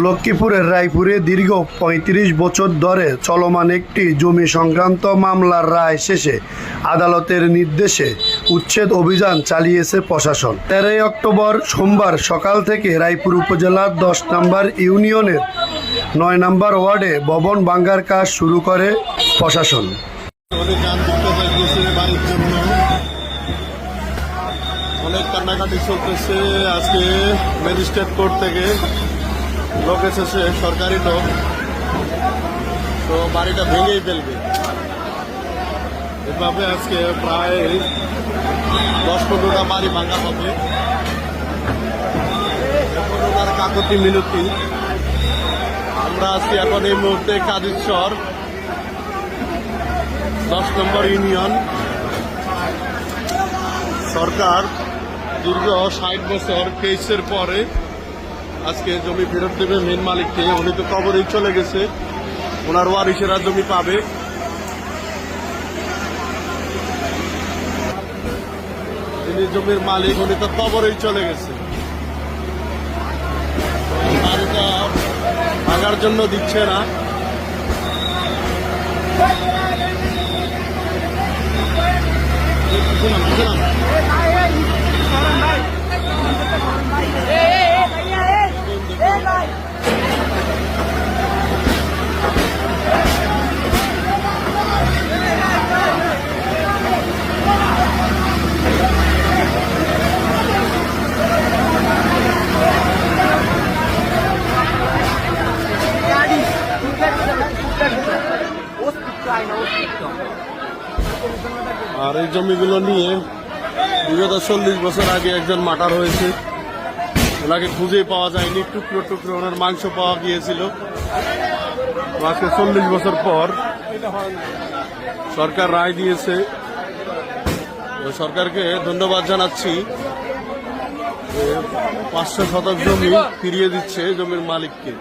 লক্ষ্মীপুরের রায়পুরে দীর্ঘ ৩৫ বছর ধরে চলমান একটি জমি সংক্রান্ত মামলার রায় শেষে আদালতের নির্দেশে উচ্ছেদ অভিযান চালিয়েছে প্রশাসন। ১৩ অক্টোবর সোমবার সকাল থেকে রায়পুর উপজেলার ১০ নম্বর ইউনিয়নের ৯ নম্বর ওয়ার্ডে ভবন ভাঙার কাজ শুরু করে প্রশাসন। অনেক কান্নাকাটি চলতেছে। আজকে ম্যাজিস্ট্রেট কোর্ট থেকে লোক এসেছে, সরকারি লোক, তো বাড়িটা ভেঙেই ফেলবে। এভাবে আজকে প্রায় ১০-১৫টা বাড়ি ভাঙা হবে। ওনার কাকতি মিনতি। আমরা আছি এখন এই মুহূর্তে কাদিরচর ১০ নম্বর ইউনিয়ন। সরকার দীর্ঘ ৬০ বছর কেসের পরে আজকে জমি ফেরত দেবে মেন মালিককে। উনি তো কবরেই চলে গেছে, ওনার ওয়ারিশেরা জমি পাবে। যিনি জমির মালিক উনি তো কবরেই চলে গেছে। বাড়িটা ভাঙার জন্য দিচ্ছে না। আর এই জমিগুলো নিয়ে বিগত ৪০ বছর আগে একজন মার্ডার হয়েছে, ওনাকে খুঁজেই পাওয়া যায়নি। টুকরো টুকরো ওনার মাংস পাওয়া গিয়েছিল। আজকে ৪০ বছর পর সরকার রায় দিয়েছে। সরকারকে ধন্যবাদ জানাচ্ছি। ৫০০ শতক জমি ফিরিয়ে দিচ্ছে জমির মালিককে।